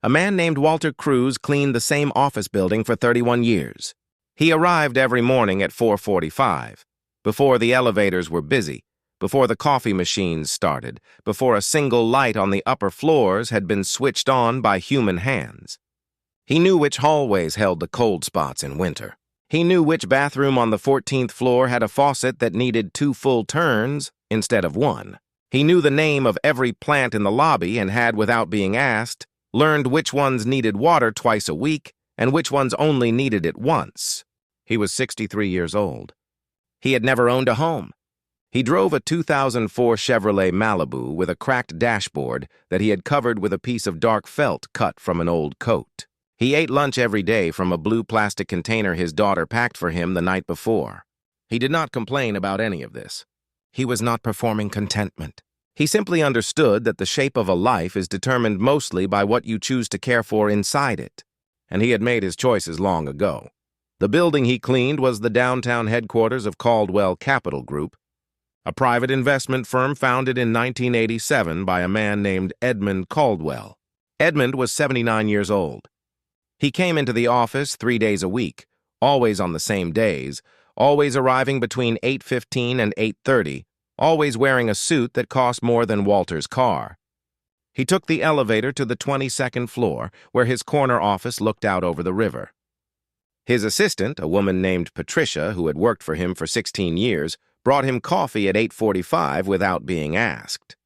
A man named Walter Cruz cleaned the same office building for 31 years. He arrived every morning at 4:45, before the elevators were busy, before the coffee machines started, before a single light on the upper floors had been switched on by human hands. He knew which hallways held the cold spots in winter. He knew which bathroom on the 14th floor had a faucet that needed 2 full turns instead of 1. He knew the name of every plant in the lobby and had, without being asked, learned which ones needed water twice a week and which ones only needed it once. He was 63 years old. He had never owned a home. He drove a 2004 Chevrolet Malibu with a cracked dashboard that he had covered with a piece of dark felt cut from an old coat. He ate lunch every day from a blue plastic container his daughter packed for him the night before. He did not complain about any of this. He was not performing contentment. He simply understood that the shape of a life is determined mostly by what you choose to care for inside it, and he had made his choices long ago. The building he cleaned was the downtown headquarters of Caldwell Capital Group, a private investment firm founded in 1987 by a man named Edmund Caldwell. Edmund was 79 years old. He came into the office 3 days a week, always on the same days, always arriving between 8:15 and 8:30, always wearing a suit that cost more than Walter's car. He took the elevator to the 22nd floor, where his corner office looked out over the river. His assistant, a woman named Patricia, who had worked for him for 16 years, brought him coffee at 8:45 without being asked.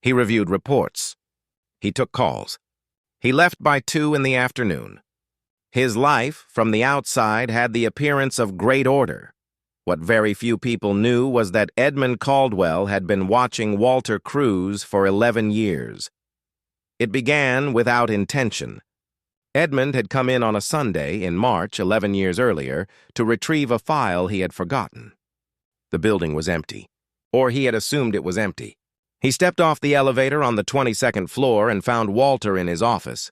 He reviewed reports. He took calls. He left by 2 in the afternoon. His life, from the outside, had the appearance of great order. What very few people knew was that Edmund Caldwell had been watching Walter Cruz for 11 years. It began without intention. Edmund had come in on a Sunday in March 11 years earlier to retrieve a file he had forgotten. The building was empty, or he had assumed it was empty. He stepped off the elevator on the 22nd floor and found Walter in his office,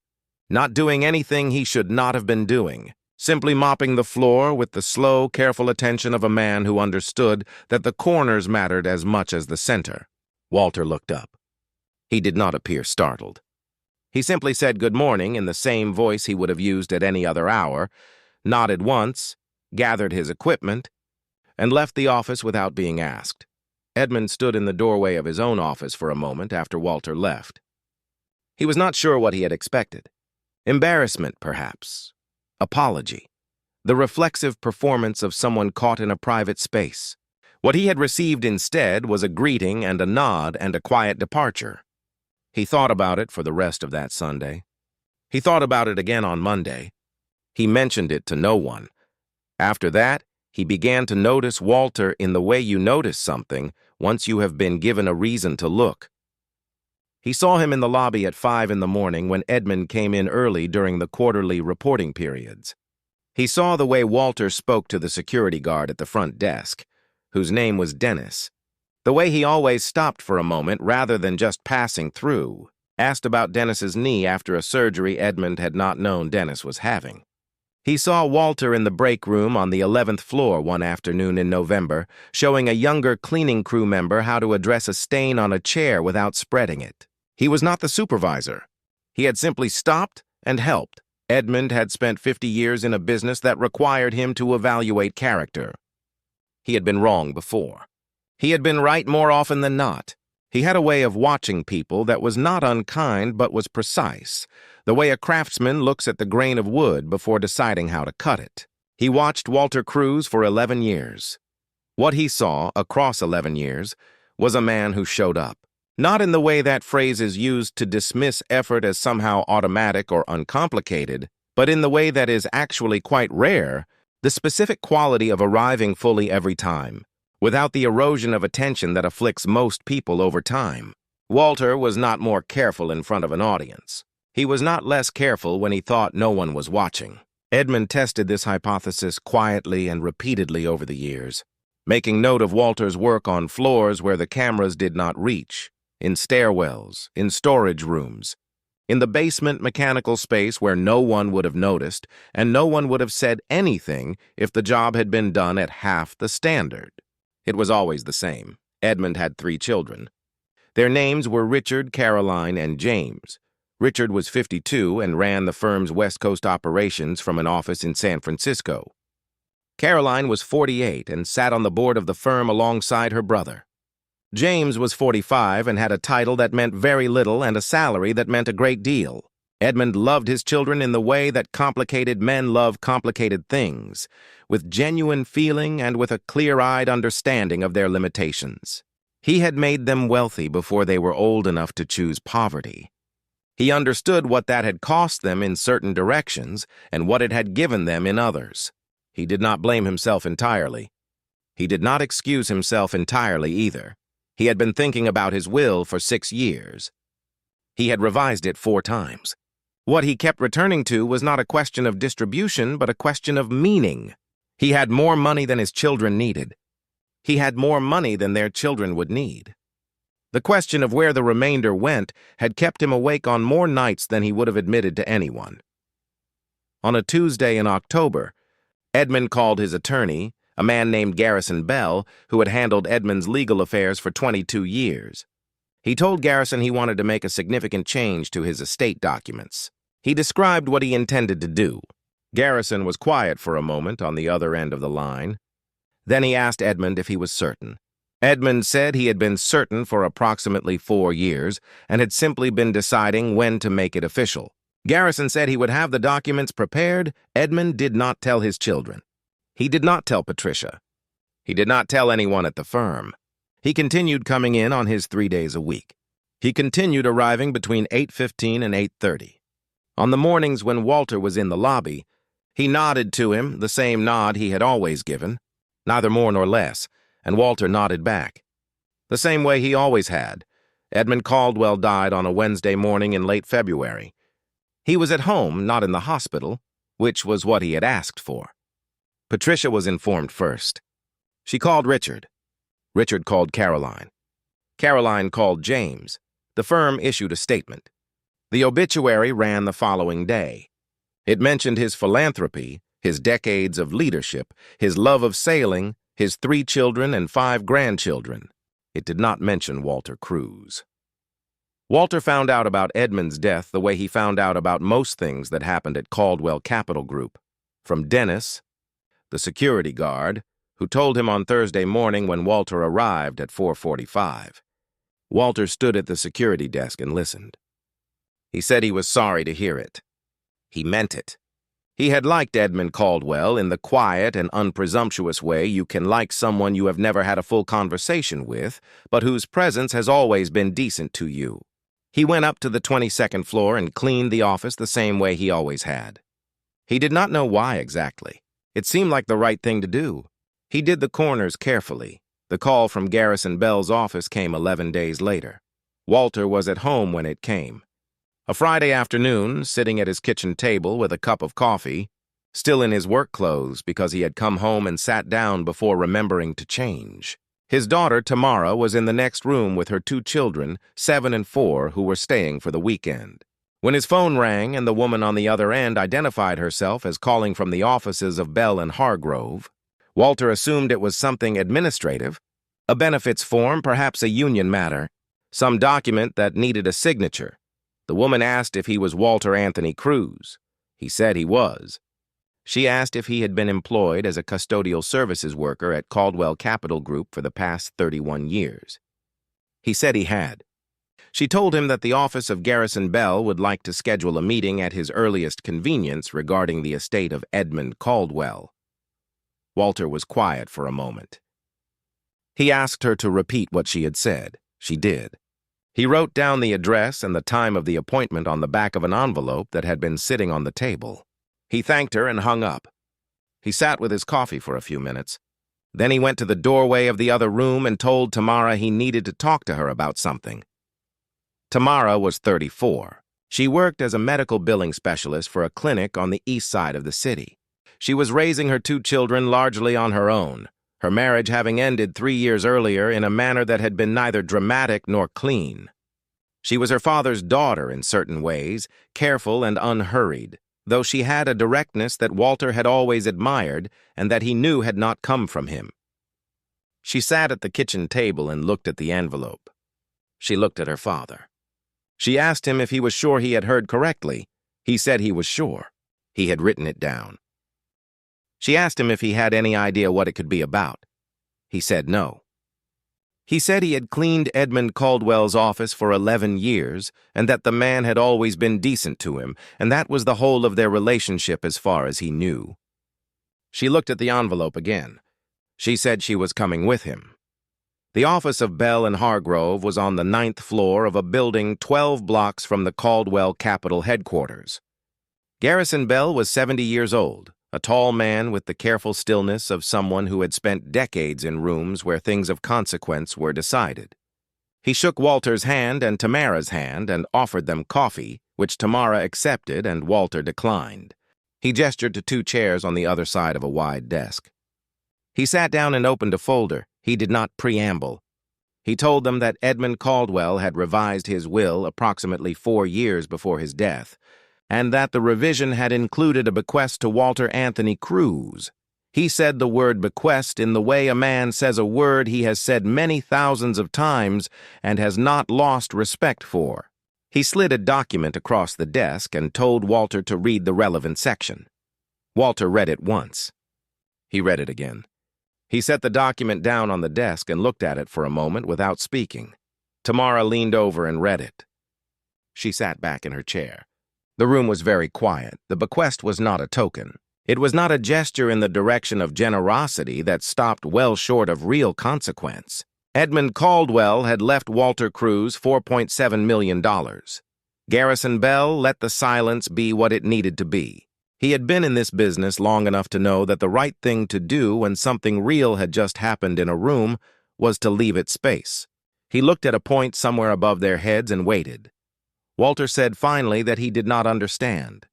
not doing anything he should not have been doing, simply mopping the floor with the slow, careful attention of a man who understood that the corners mattered as much as the center. Walter looked up. He did not appear startled. He simply said good morning in the same voice he would have used at any other hour, nodded once, gathered his equipment, and left the office without being asked. Edmund stood in the doorway of his own office for a moment after Walter left. He was not sure what he had expected. Embarrassment, perhaps. Apology. The reflexive performance of someone caught in a private space. What he had received instead was a greeting and a nod and a quiet departure. He thought about it for the rest of that Sunday. He thought about it again on Monday. He mentioned it to no one. After that, he began to notice Walter in the way you notice something once you have been given a reason to look. He saw him in the lobby at 5 in the morning when Edmund came in early during the quarterly reporting periods. He saw the way Walter spoke to the security guard at the front desk, whose name was Dennis. The way he always stopped for a moment rather than just passing through, asked about Dennis's knee after a surgery Edmund had not known Dennis was having. He saw Walter in the break room on the 11th floor one afternoon in November, showing a younger cleaning crew member how to address a stain on a chair without spreading it. He was not the supervisor. He had simply stopped and helped. Edmund had spent 50 years in a business that required him to evaluate character. He had been wrong before. He had been right more often than not. He had a way of watching people that was not unkind but was precise, the way a craftsman looks at the grain of wood before deciding how to cut it. He watched Walter Cruz for 11 years. What he saw across 11 years was a man who showed up. Not in the way that phrase is used to dismiss effort as somehow automatic or uncomplicated, but in the way that is actually quite rare, the specific quality of arriving fully every time, without the erosion of attention that afflicts most people over time. Walter was not more careful in front of an audience. He was not less careful when he thought no one was watching. Edmund tested this hypothesis quietly and repeatedly over the years, making note of Walter's work on floors where the cameras did not reach, in stairwells, in storage rooms, in the basement mechanical space where no one would have noticed and no one would have said anything if the job had been done at half the standard. It was always the same. Edmund had 3 children. Their names were Richard, Caroline, and James. Richard was 52 and ran the firm's West Coast operations from an office in San Francisco. Caroline was 48 and sat on the board of the firm alongside her brother. James was 45 and had a title that meant very little and a salary that meant a great deal. Edmund loved his children in the way that complicated men love complicated things, with genuine feeling and with a clear-eyed understanding of their limitations. He had made them wealthy before they were old enough to choose poverty. He understood what that had cost them in certain directions and what it had given them in others. He did not blame himself entirely. He did not excuse himself entirely either. He had been thinking about his will for 6 years. He had revised it 4 times. What he kept returning to was not a question of distribution, but a question of meaning. He had more money than his children needed. He had more money than their children would need. The question of where the remainder went had kept him awake on more nights than he would have admitted to anyone. On a Tuesday in October, Edmund called his attorney, a man named Garrison Bell, who had handled Edmund's legal affairs for 22 years. He told Garrison he wanted to make a significant change to his estate documents. He described what he intended to do. Garrison was quiet for a moment on the other end of the line. Then he asked Edmund if he was certain. Edmund said he had been certain for approximately 4 years and had simply been deciding when to make it official. Garrison said he would have the documents prepared. Edmund did not tell his children. He did not tell Patricia. He did not tell anyone at the firm. He continued coming in on his 3 days a week. He continued arriving between 8:15 and 8:30. On the mornings when Walter was in the lobby, he nodded to him, the same nod he had always given, neither more nor less, and Walter nodded back. The same way he always had. Edmund Caldwell died on a Wednesday morning in late February. He was at home, not in the hospital, which was what he had asked for. Patricia was informed first. She called Richard. Richard called Caroline. Caroline called James. The firm issued a statement. The obituary ran the following day. It mentioned his philanthropy, his decades of leadership, his love of sailing, his 3 children and 5 grandchildren. It did not mention Walter Cruz. Walter found out about Edmund's death the way he found out about most things that happened at Caldwell Capital Group, from Dennis, the security guard, who told him on Thursday morning when Walter arrived at 4:45. Walter stood at the security desk and listened. He said he was sorry to hear it. He meant it. He had liked Edmund Caldwell in the quiet and unpresumptuous way you can like someone you have never had a full conversation with, but whose presence has always been decent to you. He went up to the 22nd floor and cleaned the office the same way he always had. He did not know why exactly. It seemed like the right thing to do. He did the corners carefully. The call from Garrison Bell's office came 11 days later. Walter was at home when it came. A Friday afternoon, sitting at his kitchen table with a cup of coffee, still in his work clothes because he had come home and sat down before remembering to change. His daughter, Tamara, was in the next room with her 2 children, 7 and 4, who were staying for the weekend. When his phone rang and the woman on the other end identified herself as calling from the offices of Bell and Hargrove, Walter assumed it was something administrative, a benefits form, perhaps a union matter, some document that needed a signature. The woman asked if he was Walter Anthony Cruz. He said he was. She asked if he had been employed as a custodial services worker at Caldwell Capital Group for the past 31 years. He said he had. She told him that the office of Garrison Bell would like to schedule a meeting at his earliest convenience regarding the estate of Edmund Caldwell. Walter was quiet for a moment. He asked her to repeat what she had said. She did. He wrote down the address and the time of the appointment on the back of an envelope that had been sitting on the table. He thanked her and hung up. He sat with his coffee for a few minutes. Then he went to the doorway of the other room and told Tamara he needed to talk to her about something. Tamara was 34. She worked as a medical billing specialist for a clinic on the east side of the city. She was raising her 2 children largely on her own, her marriage having ended 3 years earlier in a manner that had been neither dramatic nor clean. She was her father's daughter in certain ways, careful and unhurried, though she had a directness that Walter had always admired and that he knew had not come from him. She sat at the kitchen table and looked at the envelope. She looked at her father. She asked him if he was sure he had heard correctly. He said he was sure. He had written it down. She asked him if he had any idea what it could be about. He said no. He said he had cleaned Edmund Caldwell's office for 11 years, and that the man had always been decent to him, and that was the whole of their relationship as far as he knew. She looked at the envelope again. She said she was coming with him. The office of Bell and Hargrove was on the 9th floor of a building 12 blocks from the Caldwell Capital headquarters. Garrison Bell was 70 years old, a tall man with the careful stillness of someone who had spent decades in rooms where things of consequence were decided. He shook Walter's hand and Tamara's hand and offered them coffee, which Tamara accepted and Walter declined. He gestured to 2 chairs on the other side of a wide desk. He sat down and opened a folder. He did not preamble. He told them that Edmund Caldwell had revised his will approximately 4 years before his death, and that the revision had included a bequest to Walter Anthony Cruz. He said the word bequest in the way a man says a word he has said many thousands of times and has not lost respect for. He slid a document across the desk and told Walter to read the relevant section. Walter read it once. He read it again. He set the document down on the desk and looked at it for a moment without speaking. Tamara leaned over and read it. She sat back in her chair. The room was very quiet. The bequest was not a token. It was not a gesture in the direction of generosity that stopped well short of real consequence. Edmund Caldwell had left Walter Cruz $4.7 million. Garrison Bell let the silence be what it needed to be. He had been in this business long enough to know that the right thing to do when something real had just happened in a room was to leave it space. He looked at a point somewhere above their heads and waited. Walter said finally that he did not understand.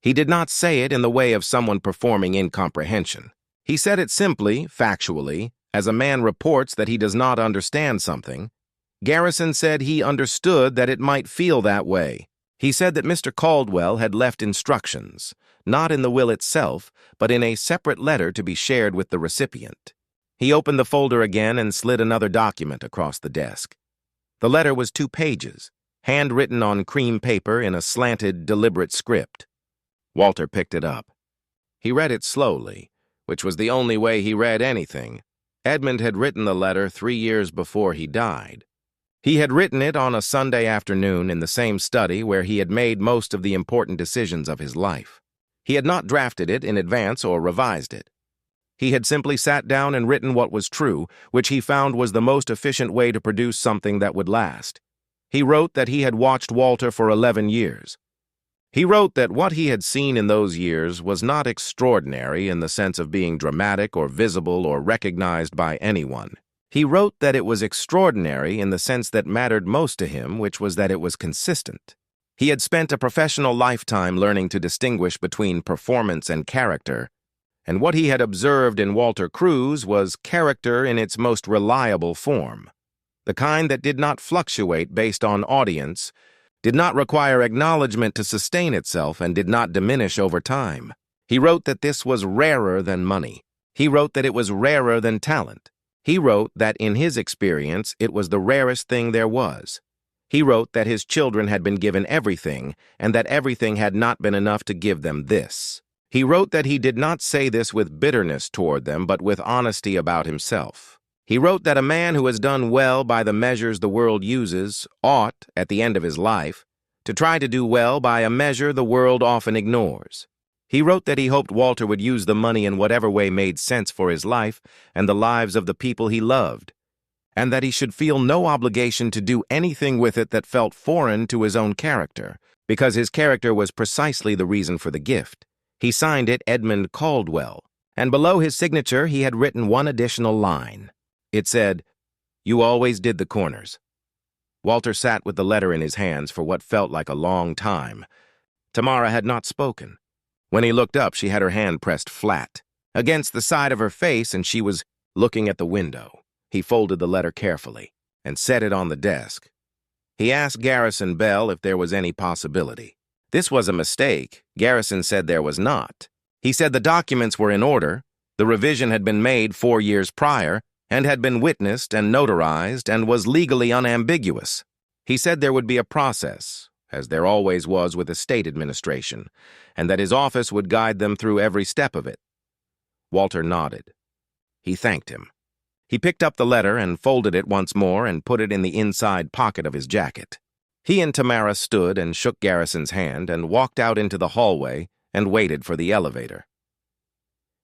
He did not say it in the way of someone performing incomprehension. He said it simply, factually, as a man reports that he does not understand something. Garrison said he understood that it might feel that way. He said that Mr. Caldwell had left instructions, not in the will itself, but in a separate letter to be shared with the recipient. He opened the folder again and slid another document across the desk. The letter was 2 pages, handwritten on cream paper in a slanted, deliberate script. Walter picked it up. He read it slowly, which was the only way he read anything. Edmund had written the letter 3 years before he died. He had written it on a Sunday afternoon in the same study where he had made most of the important decisions of his life. He had not drafted it in advance or revised it. He had simply sat down and written what was true, which he found was the most efficient way to produce something that would last. He wrote that he had watched Walter for 11 years. He wrote that what he had seen in those years was not extraordinary in the sense of being dramatic or visible or recognized by anyone. He wrote that it was extraordinary in the sense that mattered most to him, which was that it was consistent. He had spent a professional lifetime learning to distinguish between performance and character, and what he had observed in Walter Cruz was character in its most reliable form, the kind that did not fluctuate based on audience, did not require acknowledgement to sustain itself, and did not diminish over time. He wrote that this was rarer than money. He wrote that it was rarer than talent. He wrote that in his experience it was the rarest thing there was. He wrote that his children had been given everything, and that everything had not been enough to give them this. He wrote that he did not say this with bitterness toward them, but with honesty about himself. He wrote that a man who has done well by the measures the world uses ought, at the end of his life, to try to do well by a measure the world often ignores. He wrote that he hoped Walter would use the money in whatever way made sense for his life and the lives of the people he loved, and that he should feel no obligation to do anything with it that felt foreign to his own character, because his character was precisely the reason for the gift. He signed it Edmund Caldwell, and below his signature he had written one additional line. It said, "You always did the corners." Walter sat with the letter in his hands for what felt like a long time. Tamara had not spoken. When he looked up, she had her hand pressed flat against the side of her face, and she was looking at the window. He folded the letter carefully and set it on the desk. He asked Garrison Bell if there was any possibility. This was a mistake. Garrison said there was not. He said the documents were in order, the revision had been made 4 years prior, and had been witnessed and notarized and was legally unambiguous. He said there would be a process, as there always was with estate administration, and that his office would guide them through every step of it. Walter nodded. He thanked him. He picked up the letter and folded it once more and put it in the inside pocket of his jacket. He and Tamara stood and shook Garrison's hand and walked out into the hallway and waited for the elevator.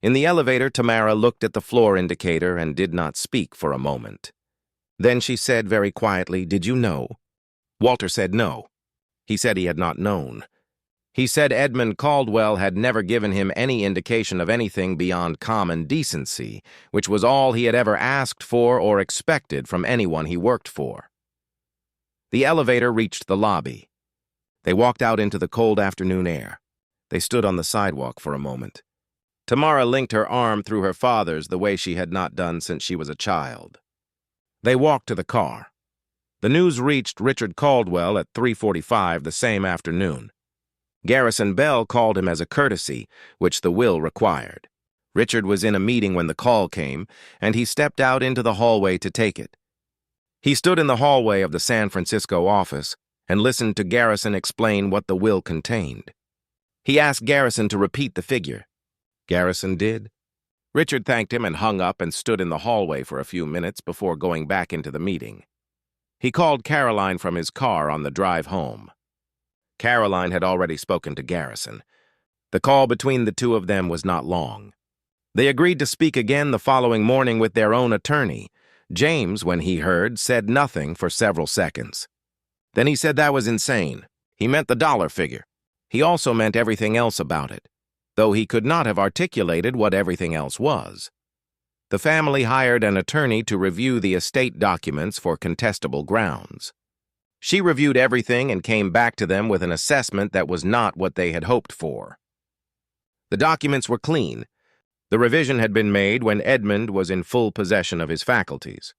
In the elevator, Tamara looked at the floor indicator and did not speak for a moment. Then she said very quietly, "Did you know?" Walter said no. He said he had not known. He said Edmund Caldwell had never given him any indication of anything beyond common decency, which was all he had ever asked for or expected from anyone he worked for. The elevator reached the lobby. They walked out into the cold afternoon air. They stood on the sidewalk for a moment. Tamara linked her arm through her father's the way she had not done since she was a child. They walked to the car. The news reached Richard Caldwell at 3:45 the same afternoon. Garrison Bell called him as a courtesy, which the will required. Richard was in a meeting when the call came, and he stepped out into the hallway to take it. He stood in the hallway of the San Francisco office and listened to Garrison explain what the will contained. He asked Garrison to repeat the figure. Garrison did. Richard thanked him and hung up and stood in the hallway for a few minutes before going back into the meeting. He called Caroline from his car on the drive home. Caroline had already spoken to Garrison. The call between the two of them was not long. They agreed to speak again the following morning with their own attorney. James, when he heard, said nothing for several seconds. Then he said that was insane. He meant the dollar figure. He also meant everything else about it, though he could not have articulated what everything else was. The family hired an attorney to review the estate documents for contestable grounds. She reviewed everything and came back to them with an assessment that was not what they had hoped for. The documents were clean. The revision had been made when Edmund was in full possession of his faculties.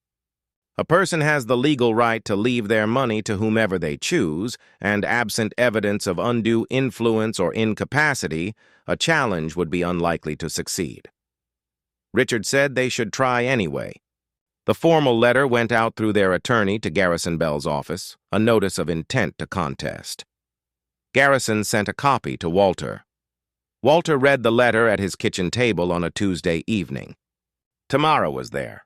A person has the legal right to leave their money to whomever they choose, and absent evidence of undue influence or incapacity, a challenge would be unlikely to succeed. Richard said they should try anyway. The formal letter went out through their attorney to Garrison Bell's office, a notice of intent to contest. Garrison sent a copy to Walter. Walter read the letter at his kitchen table on a Tuesday evening. Tamara was there.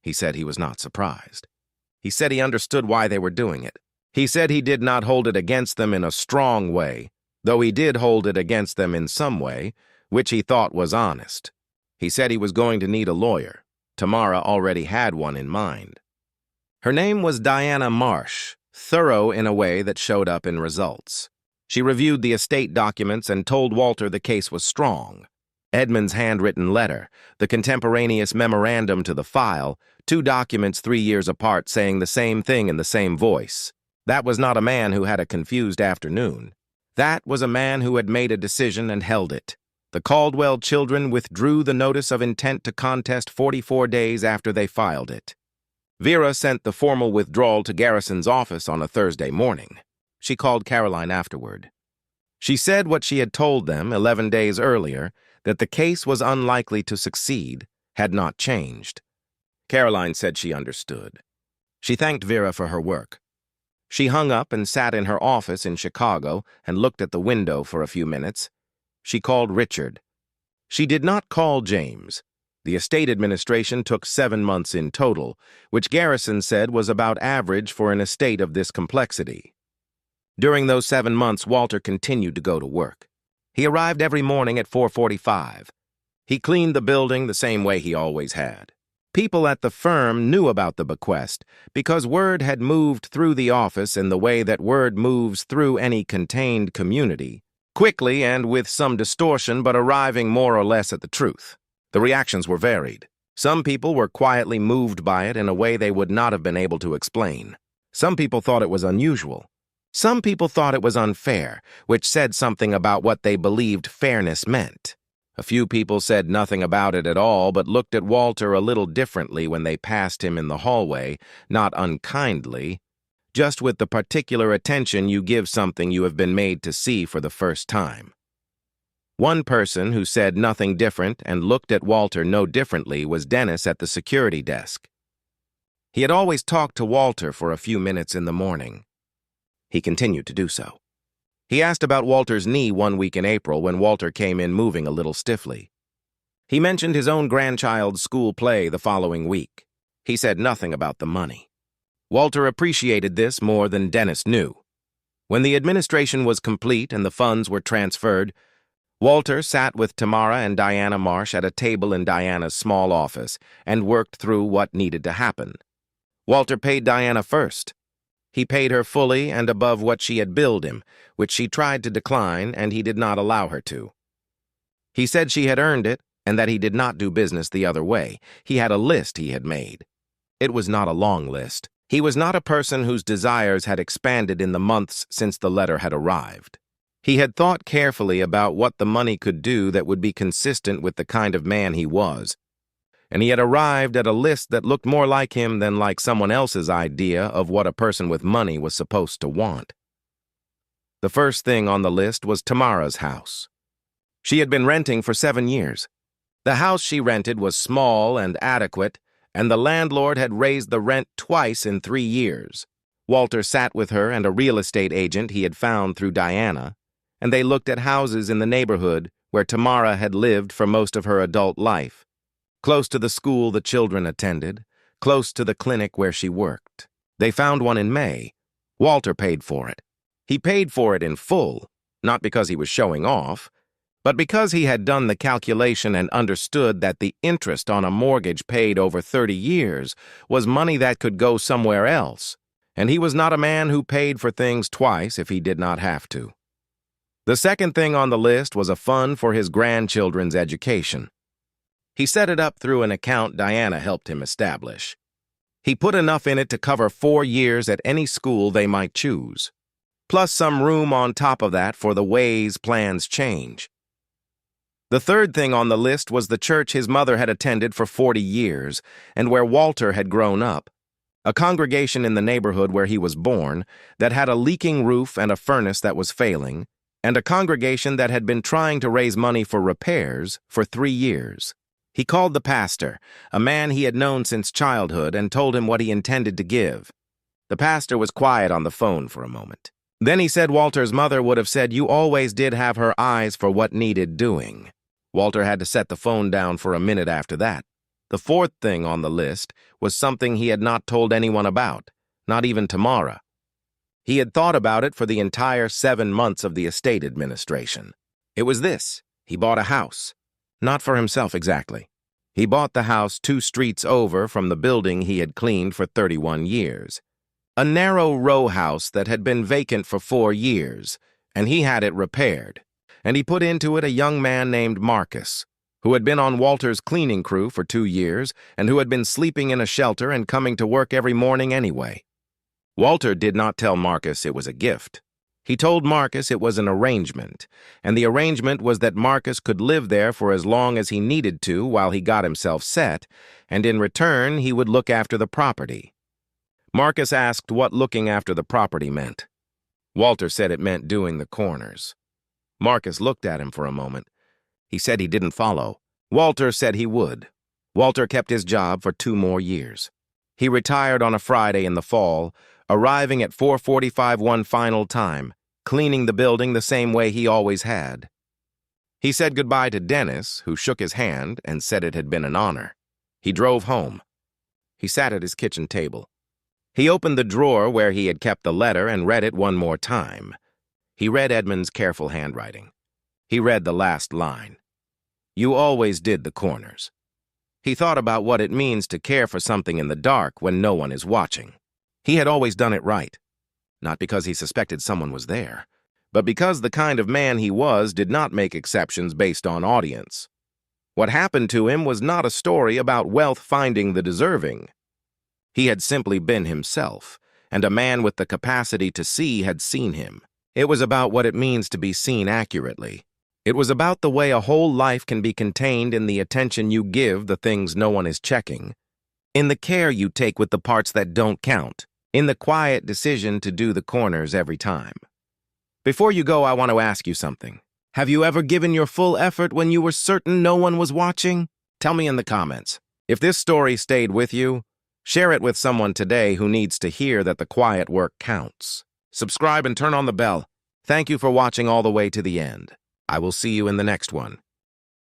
He said he was not surprised. He said he understood why they were doing it. He said he did not hold it against them in a strong way, though he did hold it against them in some way, which he thought was honest. He said he was going to need a lawyer. Tamara already had one in mind. Her name was Diana Marsh, thorough in a way that showed up in results. She reviewed the estate documents and told Walter the case was strong. Edmund's handwritten letter, the contemporaneous memorandum to the file, 2 documents 3 years apart saying the same thing in the same voice. That was not a man who had a confused afternoon. That was a man who had made a decision and held it. The Caldwell children withdrew the notice of intent to contest 44 days after they filed it. Vera sent the formal withdrawal to Garrison's office on a Thursday morning. She called Caroline afterward. She said what she had told them 11 days earlier, that the case was unlikely to succeed, had not changed. Caroline said she understood. She thanked Vera for her work. She hung up and sat in her office in Chicago and looked at the window for a few minutes. She called Richard. She did not call James. The estate administration took 7 months in total, which Garrison said was about average for an estate of this complexity. During those 7 months, Walter continued to go to work. He arrived every morning at 4:45. He cleaned the building the same way he always had. People at the firm knew about the bequest because word had moved through the office in the way that word moves through any contained community, quickly and with some distortion, but arriving more or less at the truth. The reactions were varied. Some people were quietly moved by it in a way they would not have been able to explain. Some people thought it was unusual. Some people thought it was unfair, which said something about what they believed fairness meant. A few people said nothing about it at all, but looked at Walter a little differently when they passed him in the hallway, not unkindly, just with the particular attention you give something you have been made to see for the first time. One person who said nothing different and looked at Walter no differently was Dennis at the security desk. He had always talked to Walter for a few minutes in the morning. He continued to do so. He asked about Walter's knee one week in April when Walter came in moving a little stiffly. He mentioned his own grandchild's school play the following week. He said nothing about the money. Walter appreciated this more than Dennis knew. When the administration was complete and the funds were transferred, Walter sat with Tamara and Diana Marsh at a table in Diana's small office and worked through what needed to happen. Walter paid Diana first. He paid her fully and above what she had billed him, which she tried to decline, and he did not allow her to. He said she had earned it and that he did not do business the other way. He had a list he had made. It was not a long list. He was not a person whose desires had expanded in the months since the letter had arrived. He had thought carefully about what the money could do that would be consistent with the kind of man he was, and he had arrived at a list that looked more like him than like someone else's idea of what a person with money was supposed to want. The first thing on the list was Tamara's house. She had been renting for 7 years. The house she rented was small and adequate, and the landlord had raised the rent twice in 3 years. Walter sat with her and a real estate agent he had found through Diana, and they looked at houses in the neighborhood where Tamara had lived for most of her adult life, close to the school the children attended, close to the clinic where she worked. They found one in May. Walter paid for it. He paid for it in full, not because he was showing off, but because he had done the calculation and understood that the interest on a mortgage paid over 30 years was money that could go somewhere else, and he was not a man who paid for things twice if he did not have to. The second thing on the list was a fund for his grandchildren's education. He set it up through an account Diana helped him establish. He put enough in it to cover 4 years at any school they might choose, plus some room on top of that for the ways plans change. The third thing on the list was the church his mother had attended for 40 years and where Walter had grown up, a congregation in the neighborhood where he was born that had a leaking roof and a furnace that was failing, and a congregation that had been trying to raise money for repairs for 3 years. He called the pastor, a man he had known since childhood, and told him what he intended to give. The pastor was quiet on the phone for a moment. Then he said Walter's mother would have said you always did have her eyes for what needed doing. Walter had to set the phone down for a minute after that. The fourth thing on the list was something he had not told anyone about, not even Tamara. He had thought about it for the entire 7 months of the estate administration. It was this: he bought a house. Not for himself exactly. He bought the house 2 streets over from the building he had cleaned for 31 years. A narrow row house that had been vacant for 4 years, and he had it repaired. And he put into it a young man named Marcus, who had been on Walter's cleaning crew for 2 years and who had been sleeping in a shelter and coming to work every morning anyway. Walter did not tell Marcus it was a gift. He told Marcus it was an arrangement, and the arrangement was that Marcus could live there for as long as he needed to while he got himself set, and in return he would look after the property. Marcus asked what looking after the property meant. Walter said it meant doing the corners. Marcus looked at him for a moment. He said he didn't follow. Walter said he would. Walter kept his job for 2 more years. He retired on a Friday in the fall, arriving at 4:45 one final time, cleaning the building the same way he always had. He said goodbye to Dennis, who shook his hand and said it had been an honor. He drove home. He sat at his kitchen table. He opened the drawer where he had kept the letter and read it one more time. He read Edmund's careful handwriting. He read the last line. You always did the corners. He thought about what it means to care for something in the dark when no one is watching. He had always done it right, not because he suspected someone was there, but because the kind of man he was did not make exceptions based on audience. What happened to him was not a story about wealth finding the deserving. He had simply been himself, and a man with the capacity to see had seen him. It was about what it means to be seen accurately. It was about the way a whole life can be contained in the attention you give the things no one is checking, in the care you take with the parts that don't count, in the quiet decision to do the corners every time. Before you go, I want to ask you something. Have you ever given your full effort when you were certain no one was watching? Tell me in the comments. If this story stayed with you, share it with someone today who needs to hear that the quiet work counts. Subscribe and turn on the bell. Thank you for watching all the way to the end. I will see you in the next one.